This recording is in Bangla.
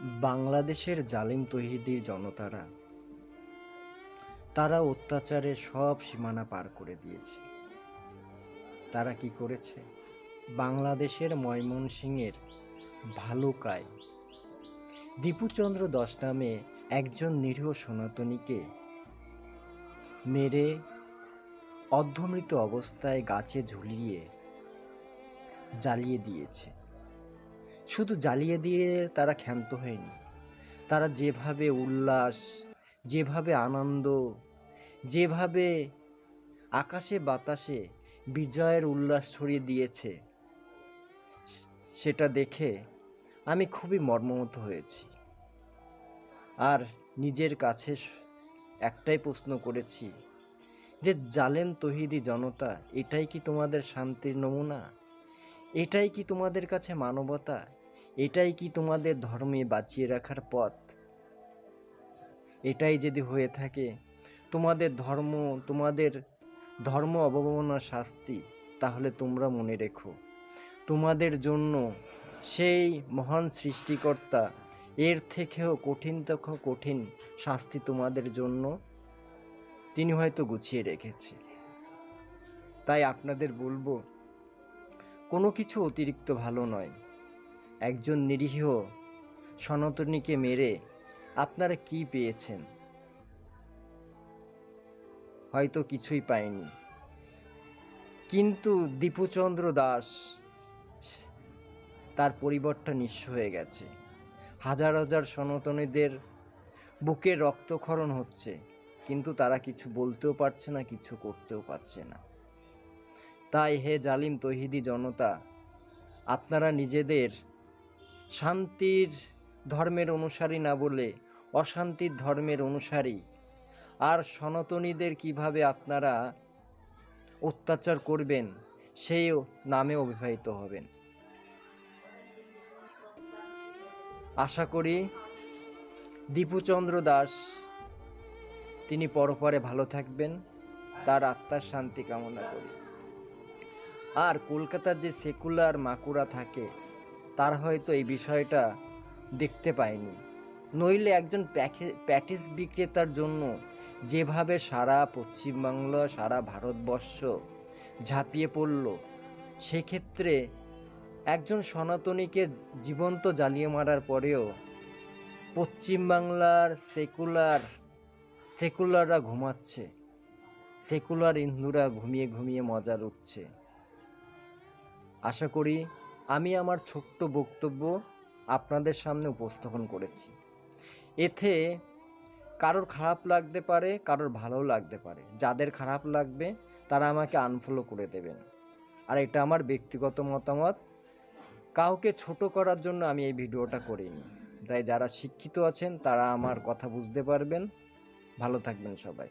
বাংলাদেশের জালিম তৌহিদির জনতারা তারা অত্যাচারের সব সীমানা পার করে দিয়েছে। তারা কি করেছে? বাংলাদেশের ময়মনসিংহের ভালুকায় দীপুচন্দ্র দাস নামে একজন নিরীহ সনাতনীকে মেরে অর্ধমৃত অবস্থায় গাছে ঝুলিয়ে জ্বালিয়ে দিয়েছে। শুধু জ্বালিয়ে দিয়ে তারা ক্ষান্ত হয়নি, তারা যেভাবে উল্লাস, যেভাবে আনন্দ, যেভাবে আকাশে বাতাসে বিজয়ের উল্লাস ছড়িয়ে দিয়েছে, সেটা দেখে আমি খুবই মর্মাহত হয়েছি। আর নিজের কাছে একটাই প্রশ্ন করেছি যে জালেম তৌহিদি জনতা, এটাই কি তোমাদের শান্তির নমুনা? এটাই কি তোমাদের কাছে মানবতা? এটাই কি তোমাদের ধর্মে বাঁচিয়ে রাখার পথ? এটাই যদি হয়ে থাকে তোমাদের ধর্ম অবমাননার শাস্তি, তাহলে তোমরা মনে রেখো, তোমাদের জন্য সেই মহান সৃষ্টিকর্তা এর থেকেও কঠিন শাস্তি তোমাদের জন্য তিনি হয়তো গুছিয়ে রেখেছে। তাই আপনাদের বলবো, কোনো কিছু অতিরিক্ত ভালো নয়। একজন নিরীহ সনাতনীকে মেরে আপনারা কি পেয়েছেন? হয়তো কিছুই পায়নি। কিন্তু দীপুচন্দ্র দাস, তার পরিবারটা নিঃস্ব হয়ে গেছে। হাজার হাজার সনাতনীদের বুকে রক্তক্ষরণ হচ্ছে, কিন্তু তারা কিছু বলতেও পারছে না, কিছু করতেও পারছে না। তাই হে জালিম তৌহিদি জনতা, আপনারা নিজেদের শান্তির ধর্মের অনুসারী না বলে অশান্তির ধর্মের অনুসারী, আর সনাতনীদের কিভাবে আপনারা অত্যাচার করবেন সেই নামে অভিহিত হবেন। আশা করি দীপুচন্দ্র দাস তিনি পরপারে ভালো থাকবেন, তার আত্মার শান্তি কামনা করি। আর কলকাতার যে সেকুলার মাকুরা থাকে, তারা হয়তো এই বিষয়টা দেখতে পায়নি, নইলে একজন প্যাটিস বিক্রেতার জন্য যেভাবে সারা পশ্চিমবাংলা, সারা ভারতবর্ষ ঝাঁপিয়ে পড়ল, সেক্ষেত্রে একজন সনাতনীকে জীবন্ত জ্বালিয়ে মারার পরেও পশ্চিমবাংলার সেকুলাররা ঘুমাচ্ছে, সেকুলার হিন্দুরা ঘুমিয়ে ঘুমিয়ে মজা লুটছে। আশা করি আমি আমার ছোট্ট বক্তব্য আপনাদের সামনে উপস্থাপন করেছি। এতে কারোর খারাপ লাগতে পারে, কারোর ভালোও লাগতে পারে। যাদের খারাপ লাগবে তারা আমাকে আনফলো করে দেবেন। আর এটা আমার ব্যক্তিগত মতামত, কাউকে ছোট করার জন্য আমি এই ভিডিওটা করিনি। তাই যারা শিক্ষিত আছেন তারা আমার কথা বুঝতে পারবেন। ভালো থাকবেন সবাই।